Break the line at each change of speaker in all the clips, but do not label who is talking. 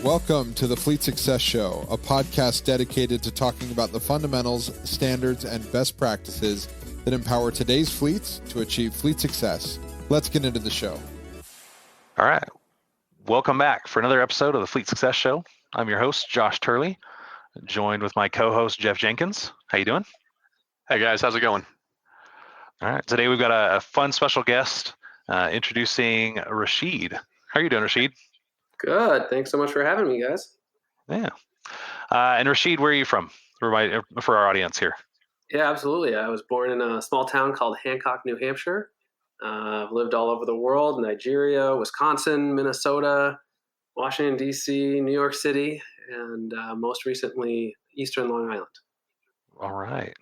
Welcome to the Fleet Success Show, a podcast dedicated to talking about the fundamentals, standards, and best practices that empower today's fleets to achieve fleet success. Let's get into the show.
All right. Welcome back for another episode of the Fleet Success Show. I'm your host, Josh Turley, joined with my co-host, Jeff Jenkins. How you doing?
Hey guys, how's it going?
All right. Today we've got a fun special guest introducing Rashid. How are you doing, Rashid?
Good. Thanks so much for having me, guys.
Yeah. And Rashid, where are you from for our audience here?
Yeah, absolutely. I was born in a small town called Hancock, New Hampshire. I've lived all over the world: Nigeria, Wisconsin, Minnesota, Washington, D.C., New York City, and most recently, Eastern Long Island.
All right.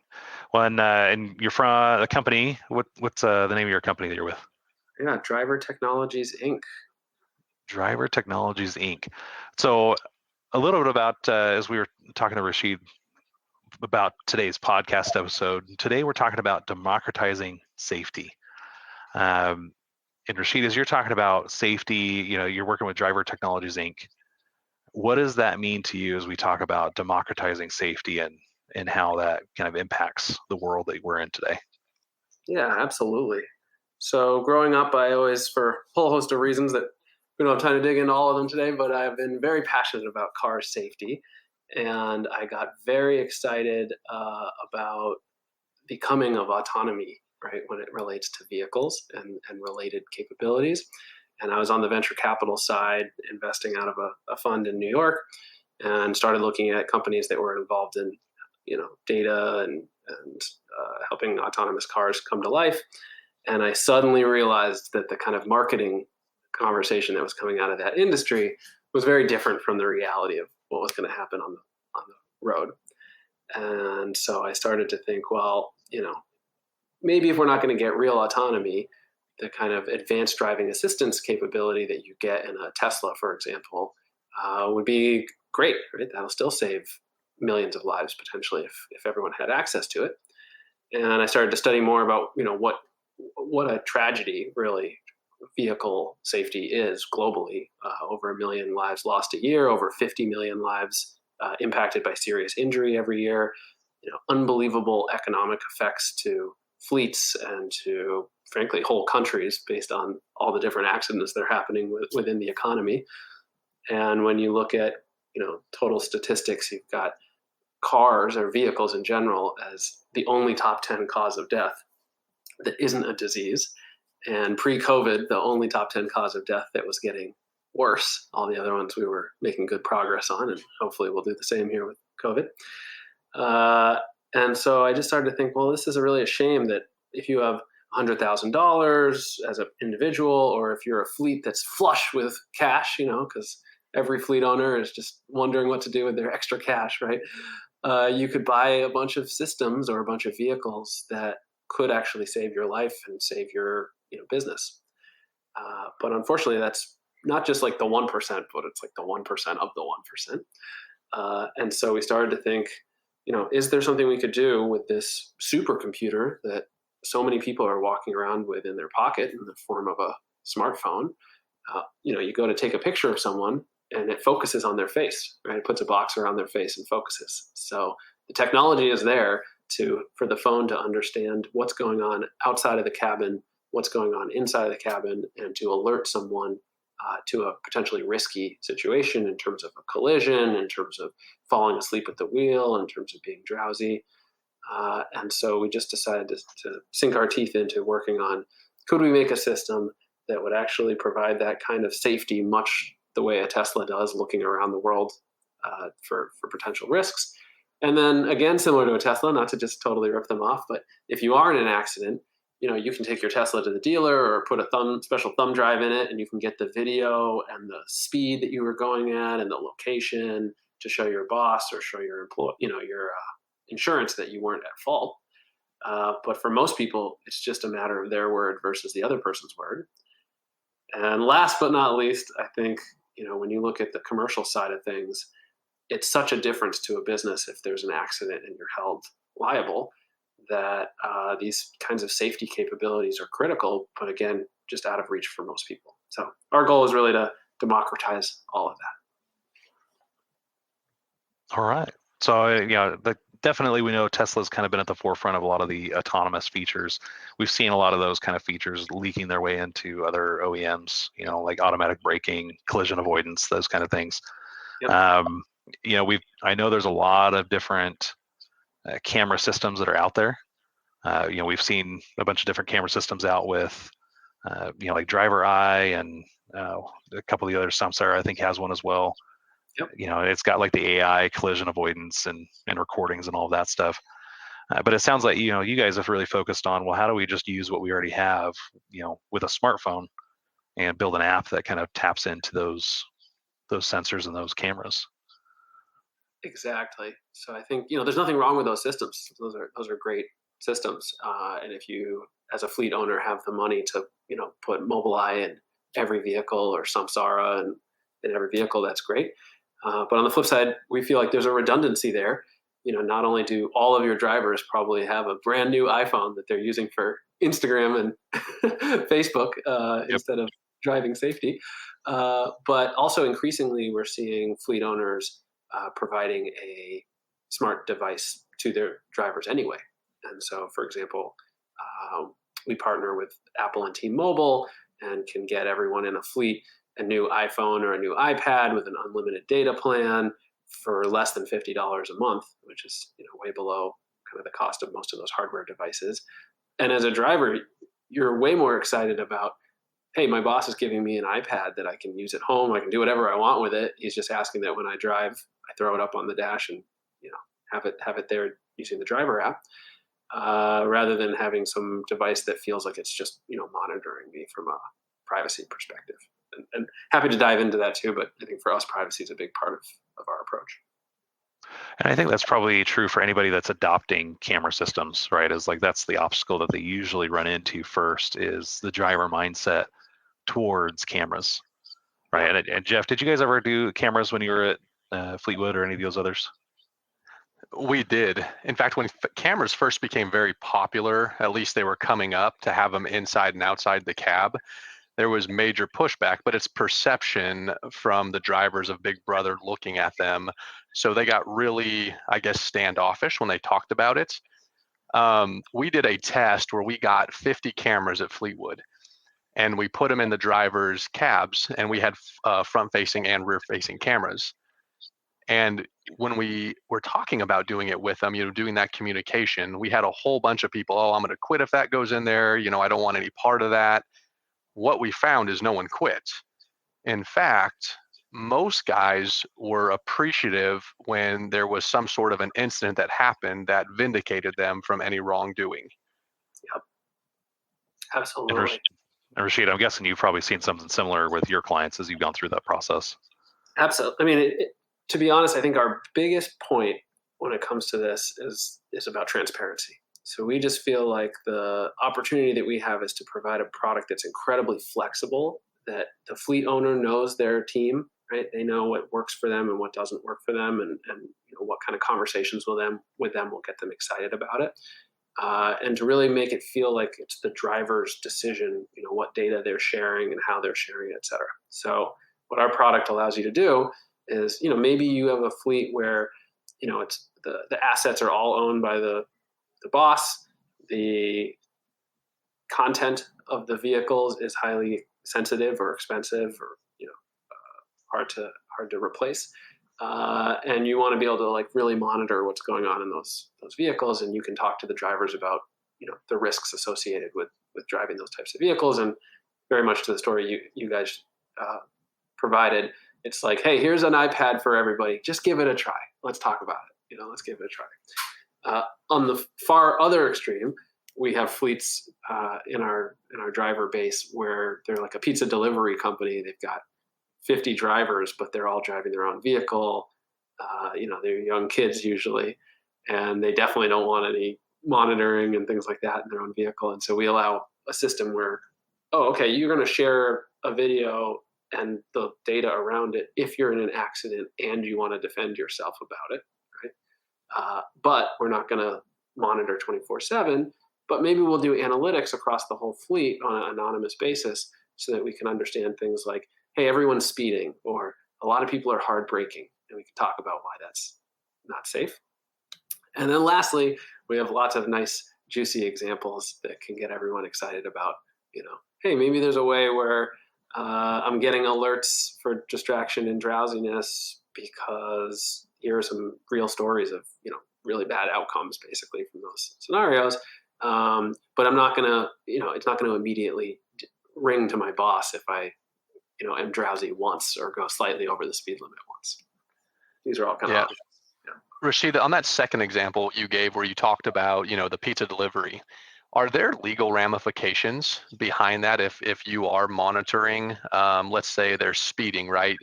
Well, and you're from the company. What's the name of your company that you're with?
Yeah, Driver Technologies, Inc.
Driver Technologies, Inc. So a little bit about, as we were talking to Rashid about today's podcast episode, today we're talking about democratizing safety. And Rashid, as you're talking about safety, you're working with Driver Technologies, Inc. What does that mean to you as we talk about democratizing safety and how that kind of impacts the world that we're in today?
Yeah, absolutely. So growing up, I always, for a whole host of reasons that we don't have time to dig into all of them today, but I've been very passionate about car safety. And I got very excited about the coming of autonomy, right, when it relates to vehicles and related capabilities. And I was on the venture capital side, investing out of a fund in New York, and started looking at companies that were involved in, data and helping autonomous cars come to life. And I suddenly realized that the kind of marketing conversation that was coming out of that industry was very different from the reality of what was going to happen on the road. And so I started to think, well, maybe if we're not going to get real autonomy, the kind of advanced driving assistance capability that you get in a Tesla, for example, would be great, right? That'll still save millions of lives potentially if everyone had access to it. And I started to study more about, what a tragedy really vehicle safety is globally. Over 1 million lives lost a year, over 50 million lives impacted by serious injury every year. Unbelievable economic effects to fleets and to, frankly, whole countries based on all the different accidents that are happening within the economy. And when you look at total statistics, you've got cars or vehicles in general as the only top 10 cause of death that isn't a disease. And pre-COVID, the only top 10 cause of death that was getting worse. All the other ones we were making good progress on, and hopefully we'll do the same here with COVID. And so I just started to think, well, this is really a shame that if you have $100,000 as an individual, or if you're a fleet that's flush with cash, because every fleet owner is just wondering what to do with their extra cash, right? You could buy a bunch of systems or a bunch of vehicles that could actually save your life and save your business. But unfortunately, that's not just like the 1%, but it's like the 1% of the 1%. And so we started to think, is there something we could do with this supercomputer that so many people are walking around with in their pocket in the form of a smartphone? You go to take a picture of someone and it focuses on their face, right? It puts a box around their face and focuses. So the technology is there for the phone to understand what's going on outside of the cabin, what's going on inside of the cabin, and to alert someone to a potentially risky situation in terms of a collision, in terms of falling asleep at the wheel, in terms of being drowsy. And so we just decided to sink our teeth into working on, could we make a system that would actually provide that kind of safety, much the way a Tesla does, looking around the world for potential risks. And then again, similar to a Tesla, not to just totally rip them off, but if you are in an accident, you can take your Tesla to the dealer or put a special thumb drive in it, and you can get the video and the speed that you were going at and the location to show your boss or show your your insurance that you weren't at fault. But for most people, it's just a matter of their word versus the other person's word. And last but not least, I think, when you look at the commercial side of things, it's such a difference to a business if there's an accident and you're held liable, that these kinds of safety capabilities are critical, but again, just out of reach for most people. So our goal is really to democratize all of that.
All right. So, definitely we know Tesla's kind of been at the forefront of a lot of the autonomous features. We've seen a lot of those kind of features leaking their way into other OEMs, like automatic braking, collision avoidance, those kind of things.
Yep.
I know there's a lot of different camera systems that are out there. We've seen a bunch of different camera systems out with, like driver eye and a couple of the other Samsara, I think, has one as well.
Yep.
It's got like the AI collision avoidance and recordings and all of that stuff. But it sounds like, you guys have really focused on, well, how do we just use what we already have, with a smartphone and build an app that kind of taps into those sensors and those cameras.
Exactly. So I think, there's nothing wrong with those systems. Those are great systems. And if you, as a fleet owner, have the money to, put Mobileye in every vehicle or Samsara in every vehicle, that's great. But on the flip side, we feel like there's a redundancy there. Not only do all of your drivers probably have a brand new iPhone that they're using for Instagram and Facebook instead of driving safety, but also increasingly we're seeing fleet owners providing a smart device to their drivers anyway. And so, for example, we partner with Apple and T-Mobile and can get everyone in a fleet a new iPhone or a new iPad with an unlimited data plan for less than $50 a month, which is way below kind of the cost of most of those hardware devices. And as a driver, you're way more excited about, hey, my boss is giving me an iPad that I can use at home. I can do whatever I want with it. He's just asking that when I drive, I throw it up on the dash and have it there using the driver app, rather than having some device that feels like it's just monitoring me from a privacy perspective. And happy to dive into that too, but I think for us, privacy is a big part of our approach.
And I think that's probably true for anybody that's adopting camera systems, right? Is like that's the obstacle that they usually run into first is the driver mindset towards cameras, right?
Yeah.
And Jeff, did you guys ever do cameras when you were at Fleetwood or any of those others?
We did. In fact, when cameras first became very popular, at least they were coming up to have them inside and outside the cab. There was major pushback, but it's perception from the drivers of Big Brother looking at them. So they got really, I guess, standoffish when they talked about it. We did a test where we got 50 cameras at Fleetwood and we put them in the driver's cabs and we had front-facing and rear-facing cameras. And when we were talking about doing it with them, doing that communication, we had a whole bunch of people, oh, I'm going to quit if that goes in there. I don't want any part of that. What we found is no one quit. In fact, most guys were appreciative when there was some sort of an incident that happened that vindicated them from any wrongdoing.
Yep. Absolutely.
And Rashid, I'm guessing you've probably seen something similar with your clients as you've gone through that process.
Absolutely. I mean, to be honest, I think our biggest point when it comes to this is about transparency. So we just feel like the opportunity that we have is to provide a product that's incredibly flexible, that the fleet owner knows their team, right? They know what works for them and what doesn't work for them, and what kind of conversations with them will get them excited about it. And to really make it feel like it's the driver's decision, what data they're sharing and how they're sharing it, et cetera. So what our product allows you to do is, maybe you have a fleet where, it's the assets are all owned by the boss. The content of the vehicles is highly sensitive or expensive or hard to replace, and you want to be able to really monitor what's going on in those vehicles, and you can talk to the drivers about the risks associated with driving those types of vehicles. And very much to the story you guys provided, it's like, hey, here's an iPad for everybody, just give it a try, let's talk about it, let's give it a try. On the far other extreme, we have fleets in our driver base where they're like a pizza delivery company. They've got 50 drivers, but they're all driving their own vehicle. They're young kids usually, and they definitely don't want any monitoring and things like that in their own vehicle. And so we allow a system where, oh, okay, you're going to share a video and the data around it if you're in an accident and you want to defend yourself about it. But we're not going to monitor 24/7, but maybe we'll do analytics across the whole fleet on an anonymous basis so that we can understand things like, hey, everyone's speeding, or a lot of people are hard braking, and we can talk about why that's not safe. And then lastly, we have lots of nice, juicy examples that can get everyone excited about, hey, maybe there's a way where I'm getting alerts for distraction and drowsiness because here are some real stories of, really bad outcomes basically from those scenarios. But I'm not going to, it's not going to immediately ring to my boss if I, am drowsy once or go slightly over the speed limit once. These are all kind of options. Yeah.
Rashid, on that second example you gave where you talked about, the pizza delivery, are there legal ramifications behind that if you are monitoring, let's say they're speeding, right?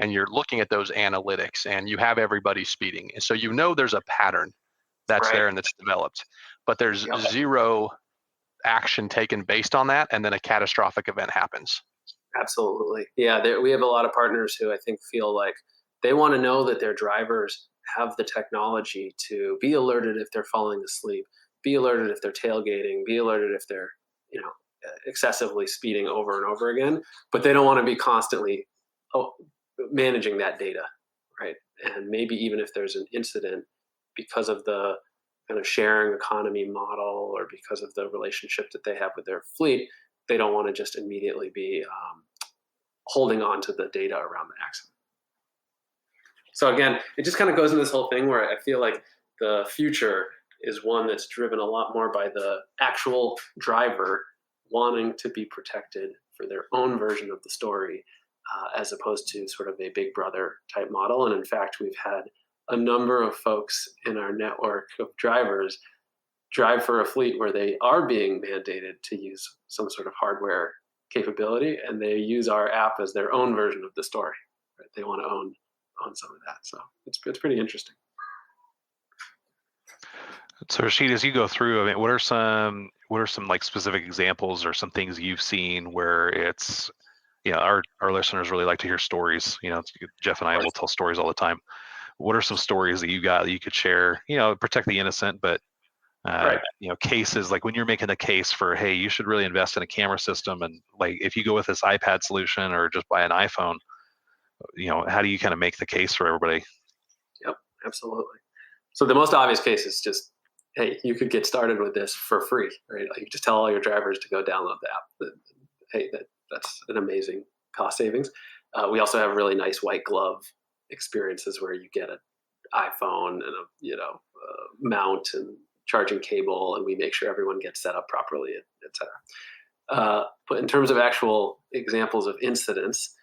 And you're looking at those analytics and you have everybody speeding. And so there's a pattern that's there and that's developed, but there's zero action taken based on that, and then a catastrophic event happens.
Absolutely. Yeah, we have a lot of partners who I think feel like they want to know that their drivers have the technology to be alerted if they're falling asleep, be alerted if they're tailgating, be alerted if they're, excessively speeding over and over again, but they don't want to be constantly managing that data, right? And maybe even if there's an incident, because of the kind of sharing economy model or because of the relationship that they have with their fleet, they don't want to just immediately be holding on to the data around the accident. So again, it just kind of goes into this whole thing where I feel like the future is one that's driven a lot more by the actual driver wanting to be protected for their own version of the story, as opposed to sort of a big brother type model. And in fact, we've had a number of folks in our network of drivers drive for a fleet where they are being mandated to use some sort of hardware capability, and they use our app as their own version of the story. Right? They want to own some of that. So it's pretty interesting.
So Rashid, as you go through, I mean, what are some like specific examples or some things you've seen where it's, our listeners really like to hear stories. Jeff and I will tell stories all the time. What are some stories that you got that you could share? Protect the innocent, but cases like when you're making a case for, hey, you should really invest in a camera system, and like if you go with this iPad solution or just buy an iPhone, how do you kind of make the case for everybody?
Yep, absolutely. So the most obvious case is just, hey, you could get started with this for free, right? Like you just tell all your drivers to go download the app. Hey, that's an amazing cost savings. We also have really nice white glove experiences where you get an iPhone and a mount and charging cable, and we make sure everyone gets set up properly, et cetera. But in terms of actual examples of incidents,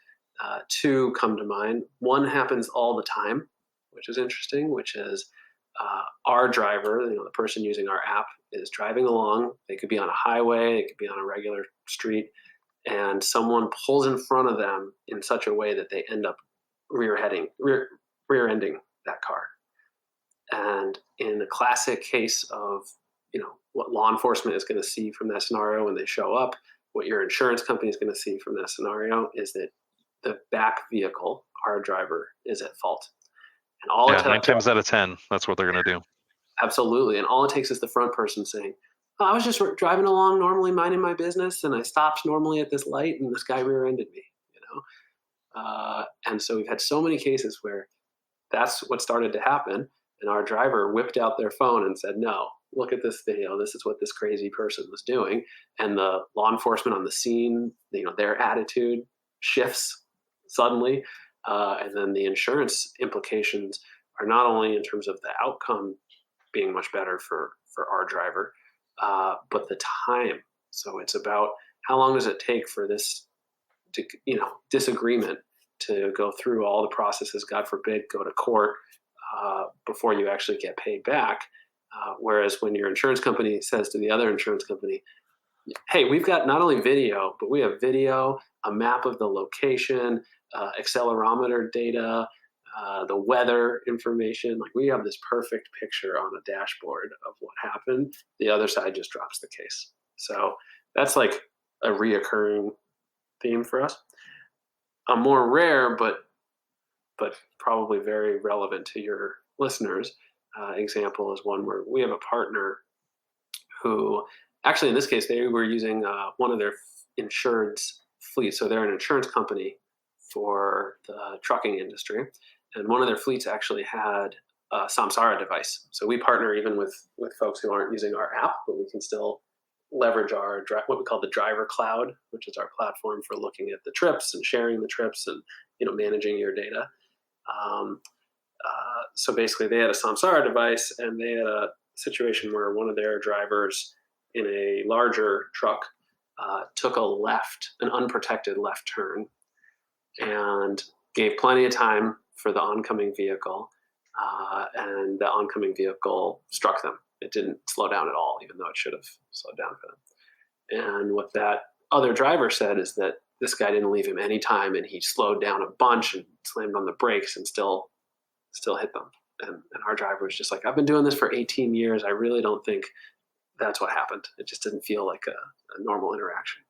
two come to mind. One happens all the time, which is interesting, which is our driver, the person using our app, is driving along. They could be on a highway, it could be on a regular street, and someone pulls in front of them in such a way that they end up rear-ending that car. And in the classic case of, what law enforcement is going to see from that scenario when they show up, what your insurance company is going to see from that scenario is that the back vehicle, our driver, is at fault. And all
9 times out of 10, that's what they're going to do.
Absolutely. And all it takes is the front person saying, I was just driving along normally, minding my business, and I stopped normally at this light, and this guy rear-ended me, And so we've had so many cases where that's what started to happen, and our driver whipped out their phone and said, no, look at this video. This is what this crazy person was doing. And the law enforcement on the scene, their attitude shifts suddenly. And then the insurance implications are not only in terms of the outcome being much better for our driver, but the time. So it's about how long does it take for this disagreement to go through all the processes, God forbid, go to court before you actually get paid back. Whereas when your insurance company says to the other insurance company, hey, we've got not only video, but we have video, a map of the location, accelerometer data, the weather information. Like we have this perfect picture on a dashboard of what happened. The other side just drops the case. So that's like a reoccurring theme for us. A more rare, but probably very relevant to your listeners, example is one where we have a partner who, actually in this case, they were using one of their insured's fleets. So they're an insurance company for the trucking industry. And one of their fleets actually had samsara device. So we partner even with folks who aren't using our app, but we can still leverage our what we call the driver cloud, which is our platform for looking at the trips and sharing the trips and managing your data. So basically, they had a samsara device, and they had a situation where one of their drivers in a larger truck took an unprotected left turn, and gave plenty of time for the oncoming vehicle, and the oncoming vehicle struck them. It didn't slow down at all, even though it should have slowed down for them. And what that other driver said is that this guy didn't leave him any time, and he slowed down a bunch and slammed on the brakes and still hit them. And our driver was just like, I've been doing this for 18 years. I really don't think that's what happened. It just didn't feel like a normal interaction.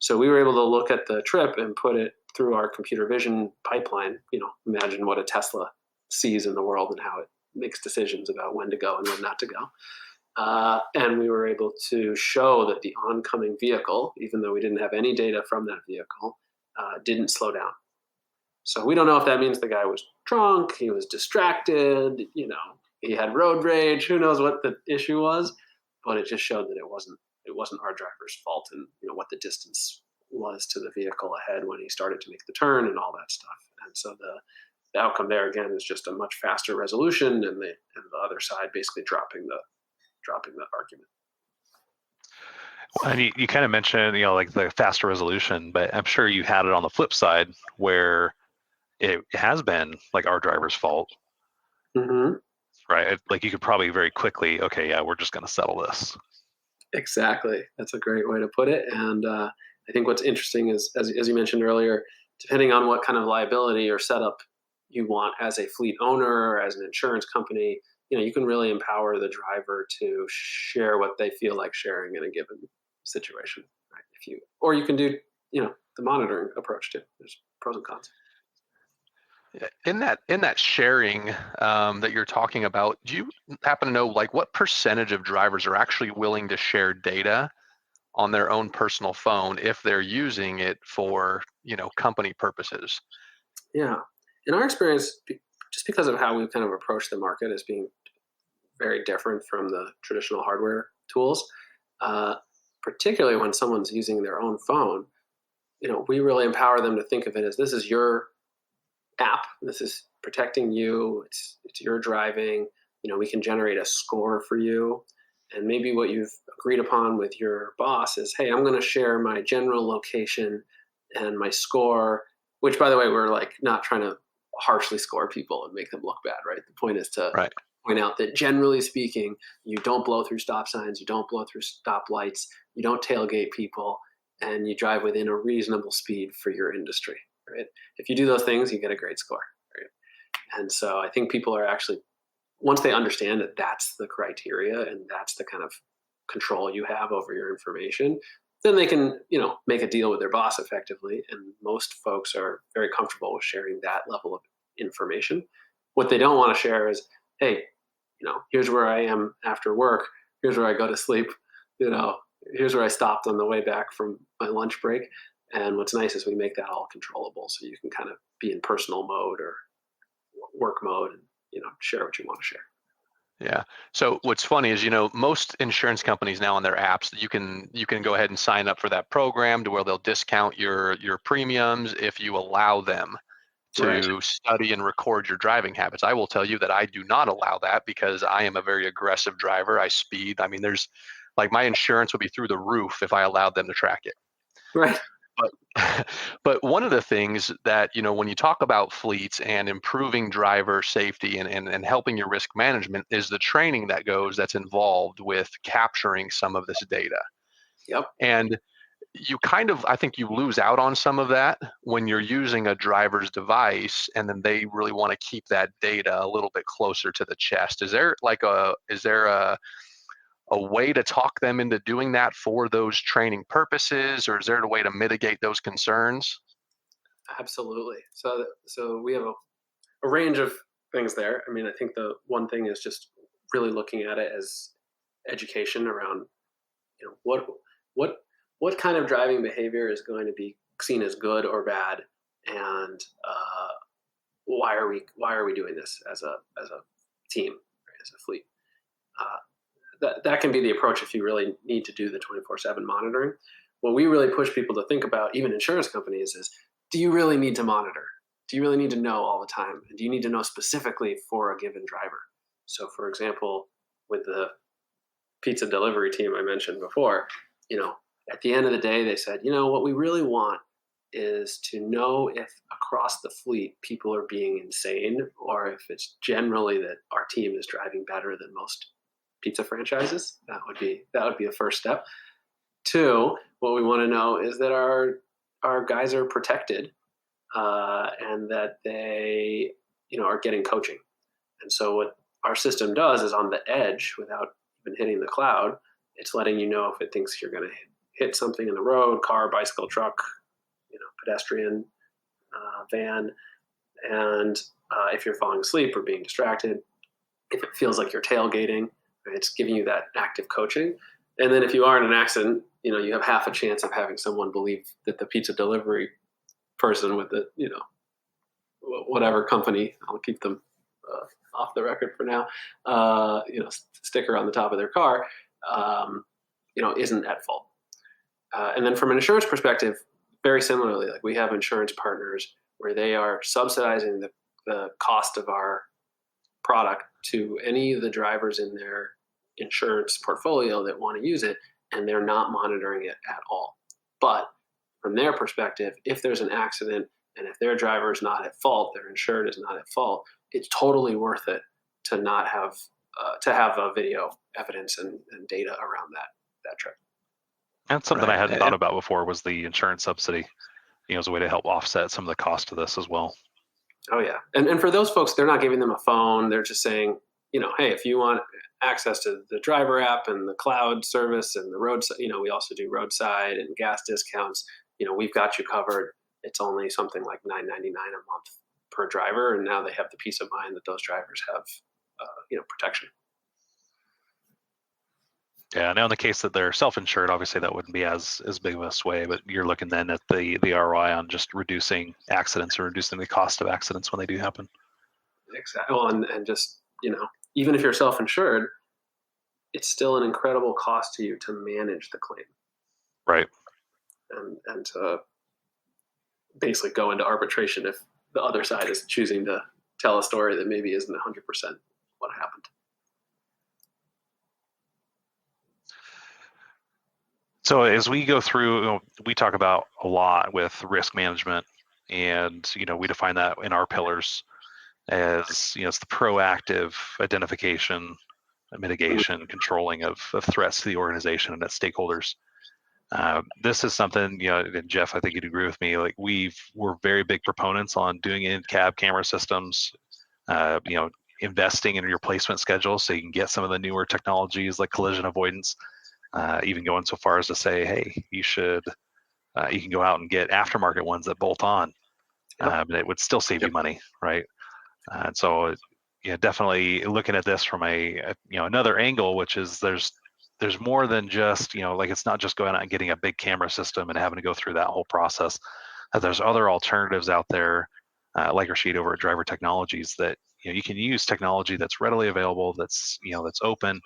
So we were able to look at the trip and put it through our computer vision pipeline. Imagine what a Tesla sees in the world and how it makes decisions about when to go and when not to go. And we were able to show that the oncoming vehicle, even though we didn't have any data from that vehicle, didn't slow down. So we don't know if that means the guy was drunk, he was distracted, he had road rage, who knows what the issue was, but it just showed that it wasn't our driver's fault, and what the distance was to the vehicle ahead when he started to make the turn and all that stuff. And so the outcome there again is just a much faster resolution, and the other side basically dropping the argument.
Well, and you kind of mentioned, like the faster resolution, but I'm sure you had it on the flip side where it has been like our driver's fault,
Mm-hmm.
right? Like you could probably very quickly, okay, yeah, we're just going to settle this.
Exactly. That's a great way to put it. And I think what's interesting is, as you mentioned earlier, depending on what kind of liability or setup you want as a fleet owner or as an insurance company, you can really empower the driver to share what they feel like sharing in a given situation. Right? Or you can do, the monitoring approach too. There's pros and cons.
In that sharing that you're talking about, do you happen to know like what percentage of drivers are actually willing to share data on their own personal phone if they're using it for company purposes?
Yeah, in our experience, just because of how we kind of approach the market as being very different from the traditional hardware tools, particularly when someone's using their own phone, we really empower them to think of it as this is your app. This is protecting you. It's your driving. We can generate a score for you. And maybe what you've agreed upon with your boss is, hey, I'm going to share my general location and my score, which, by the way, we're like not trying to harshly score people and make them look bad, right? The point is to point out that generally speaking, you don't blow through stop signs, you don't blow through stop lights, you don't tailgate people, and you drive within a reasonable speed for your industry. Right? If you do those things, you get a great score. Right? And so I think people are actually, once they understand that that's the criteria and that's the kind of control you have over your information, then they can, make a deal with their boss effectively. And most folks are very comfortable with sharing that level of information. What they don't want to share is, hey, here's where I am after work. Here's where I go to sleep. Here's where I stopped on the way back from my lunch break. And what's nice is we make that all controllable, so you can kind of be in personal mode or work mode and share what you want to share.
Yeah. So what's funny is most insurance companies now on their apps, you can go ahead and sign up for that program to where they'll discount your premiums if you allow them to study and record your driving habits. I will tell you that I do not allow that because I am a very aggressive driver. I speed. I mean, there's like my insurance would be through the roof if I allowed them to track it.
Right.
But one of the things that, when you talk about fleets and improving driver safety and helping your risk management is the training that's involved with capturing some of this data.
Yep.
And you I think you lose out on some of that when you're using a driver's device and then they really want to keep that data a little bit closer to the chest. Is there a way to talk them into doing that for those training purposes, or is there a way to mitigate those concerns?
Absolutely. So we have a range of things there. I mean, I think the one thing is just really looking at it as education around, what kind of driving behavior is going to be seen as good or bad, and why are we doing this as a team, right, as a fleet. That can be the approach if you really need to do the 24/7 monitoring. What we really push people to think about, even insurance companies, is, do you really need to monitor? Do you really need to know all the time? And do you need to know specifically for a given driver? So, for example, with the pizza delivery team I mentioned before, at the end of the day, they said, what we really want is to know if across the fleet people are being insane, or if it's generally that our team is driving better than most pizza franchises. That would be the first step. 2, what we want to know is that our guys are protected, and that they are getting coaching. And so what our system does is, on the edge, without even hitting the cloud, it's letting you know if it thinks you're going to hit something in the road, car, bicycle, truck, pedestrian, van, and if you're falling asleep or being distracted, if it feels like you're tailgating, right, it's giving you that active coaching. And then if you are in an accident, you have half a chance of having someone believe that the pizza delivery person with the, whatever company, I'll keep them off the record for now, sticker on the top of their car, isn't at fault. And then from an insurance perspective, very similarly, like we have insurance partners where they are subsidizing the cost of our product to any of the drivers in their insurance portfolio that want to use it, and they're not monitoring it at all. But from their perspective, if there's an accident and if their driver is not at fault, their insured is not at fault, it's totally worth it to not have a video evidence and data around that trip.
That's something
Right.
I hadn't thought about before, was the insurance subsidy, as a way to help offset some of the cost of this as well.
Oh yeah. And for those folks, they're not giving them a phone. They're just saying, hey, if you want access to the driver app and the cloud service and the roadside, we also do roadside and gas discounts, we've got you covered. It's only something like $9.99 a month per driver. And now they have the peace of mind that those drivers have, protection.
Yeah, now in the case that they're self-insured, obviously that wouldn't be as big of a sway, but you're looking then at the ROI on just reducing accidents or reducing the cost of accidents when they do happen.
Exactly. Well, and just, even if you're self-insured, it's still an incredible cost to you to manage the claim.
Right.
And to basically go into arbitration if the other side is choosing to tell a story that maybe isn't 100% what happened.
So as we go through, we talk about a lot with risk management, and we define that in our pillars as it's the proactive identification, mitigation, controlling of threats to the organization and its stakeholders. This is something, and Jeff, I think you'd agree with me. Like we're very big proponents on doing in-cab camera systems. Investing in your replacement schedule so you can get some of the newer technologies like collision avoidance. Even going so far as to say, hey, you can go out and get aftermarket ones that bolt on, and it would still save you money, right? And so, definitely looking at this from another angle, which is there's more than just it's not just going out and getting a big camera system and having to go through that whole process. There's other alternatives out there, like Rashid over at Driver Technologies, that you can use technology that's readily available, that's open.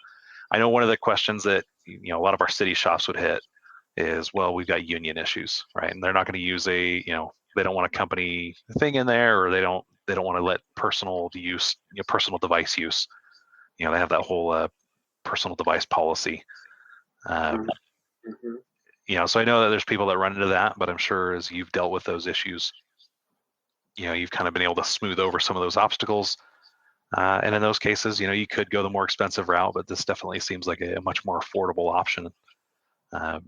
I know one of the questions that a lot of our city shops would hit is, well, we've got union issues, right? And they're not going to use they don't want a company thing in there, or they don't want to let personal device use. They have that whole personal device policy. So I know that there's people that run into that, but I'm sure as you've dealt with those issues, you've kind of been able to smooth over some of those obstacles. And in those cases, you could go the more expensive route, but this definitely seems like a much more affordable option. When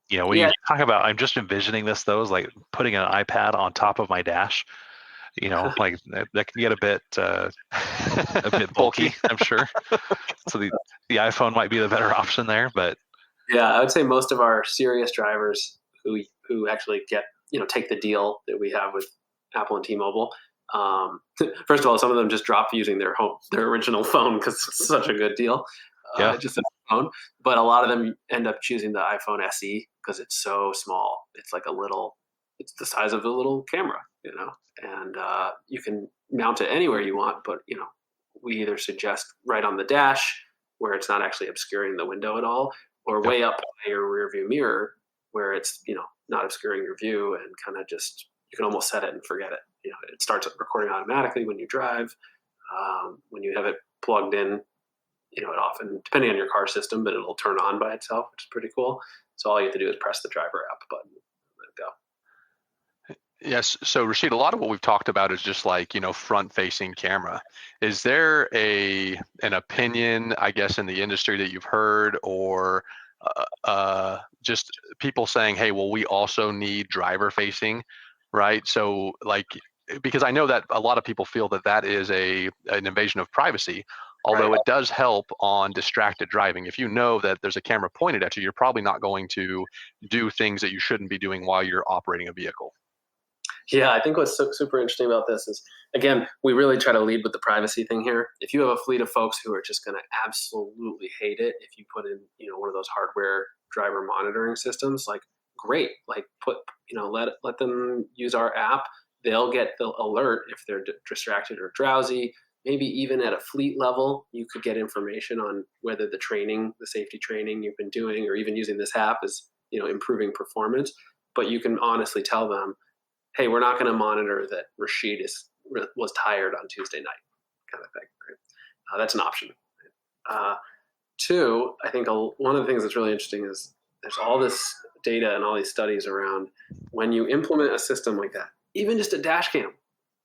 you talk about, I'm just envisioning this though, is like putting an iPad on top of my dash. Like that can get a bit bulky, I'm sure. So the iPhone might be the better option there, but
yeah, I would say most of our serious drivers who actually take the deal that we have with Apple and T-Mobile. First of all, some of them just drop using their original phone because it's such a good deal. Just a phone. But a lot of them end up choosing the iPhone SE because it's so small. It's like it's the size of a little camera, and you can mount it anywhere you want. But we either suggest right on the dash where it's not actually obscuring the window at all, or way up by your rear view mirror where it's, not obscuring your view and kind of just, you can almost set it and forget it. It starts recording automatically when you drive. When you have it plugged in, it often, depending on your car system, but it'll turn on by itself, which is pretty cool. So all you have to do is press the driver app button and let it go.
Yes. So Rashid, a lot of what we've talked about is just like, front facing camera. Is there an opinion, I guess, in the industry that you've heard, or just people saying, hey, well, we also need driver facing, right? So because I know that a lot of people feel that is an invasion of privacy, although it does help on distracted driving. If you know that there's a camera pointed at you, you're probably not going to do things that you shouldn't be doing while you're operating a vehicle.
Yeah, I think what's super interesting about this is, again, we really try to lead with the privacy thing here. If you have a fleet of folks who are just going to absolutely hate it if you put in, one of those hardware driver monitoring systems, great, let them use our app. They'll get the alert if they're distracted or drowsy. Maybe even at a fleet level, you could get information on whether the safety training you've been doing, or even using this app is, improving performance. But you can honestly tell them, hey, we're not going to monitor that Rashid was tired on Tuesday night, kind of thing. Right? That's an option. Two, I think one of the things that's really interesting is there's all this data and all these studies around when you implement a system like that, even just a dash cam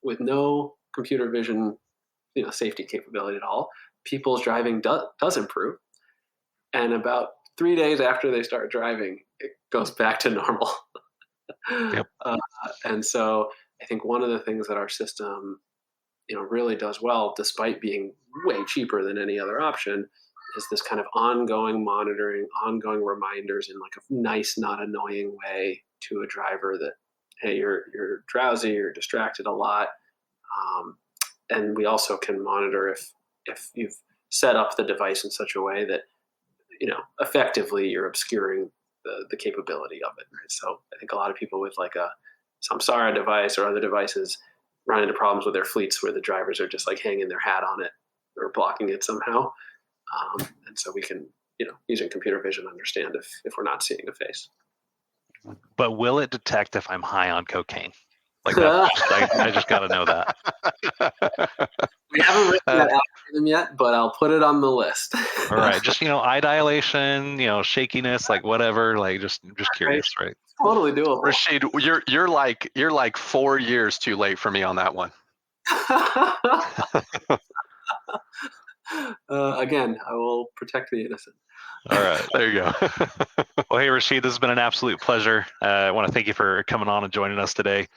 with no computer vision, safety capability at all, people's driving does improve. And about 3 days after they start driving, it goes back to normal.
Yep.
And so I think one of the things that our system, really does well, despite being way cheaper than any other option, is this kind of ongoing monitoring, ongoing reminders in a nice, not annoying way to a driver that, hey, you're drowsy, you're distracted a lot. And we also can monitor if you've set up the device in such a way that, effectively you're obscuring the capability of it. Right? So I think a lot of people with a Samsara device or other devices run into problems with their fleets where the drivers are just hanging their hat on it or blocking it somehow. And so we can, using computer vision, understand if we're not seeing a face.
But will it detect if I'm high on cocaine? I just got to know that.
We haven't written that algorithm yet, but I'll put it on the list.
All right, just eye dilation, shakiness, whatever, just curious, right?
Totally doable.
Rashid, you're like 4 years too late for me on that one.
Again, I will protect the innocent.
All right,
there you go.
Well, hey, Rashid, this has been an absolute pleasure. I want to thank you for coming on and joining us today.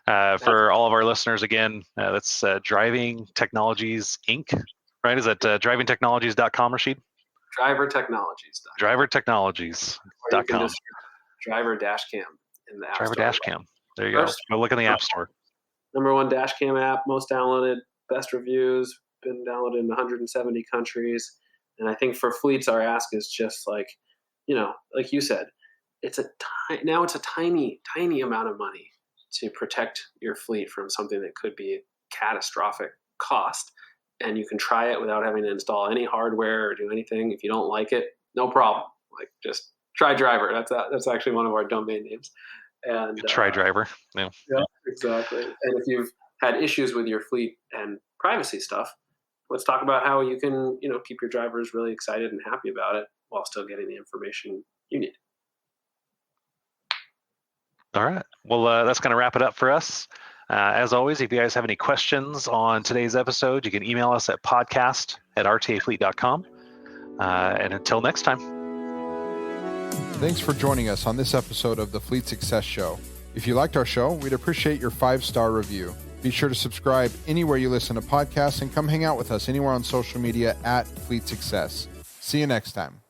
For all of our listeners, again, that's Driving Technologies Inc., right? Is that drivingtechnologies.com, Rashid?
Drivertechnologies.com.
Drivertechnologies.com.
Driver dash cam in the app
Driver
store.
dash cam. There you go. Go look in the app store.
#1 dash cam app, most downloaded, best reviews, been downloaded in 170 countries. And I think for fleets, our ask is just like you said, now it's a tiny, tiny amount of money to protect your fleet from something that could be a catastrophic cost. And you can try it without having to install any hardware or do anything. If you don't like it, no problem. Just try Driver. That's actually one of our domain names. And
try Driver. Yeah,
exactly. And if you've had issues with your fleet and privacy stuff, let's talk about how you can, keep your drivers really excited and happy about it while still getting the information you need.
All right. Well, that's going to wrap it up for us. As always, if you guys have any questions on today's episode, you can email us at podcast@rtafleet.com. And until next time.
Thanks for joining us on this episode of the Fleet Success Show. If you liked our show, we'd appreciate your 5-star review. Be sure to subscribe anywhere you listen to podcasts and come hang out with us anywhere on social media @Fleet Success. See you next time.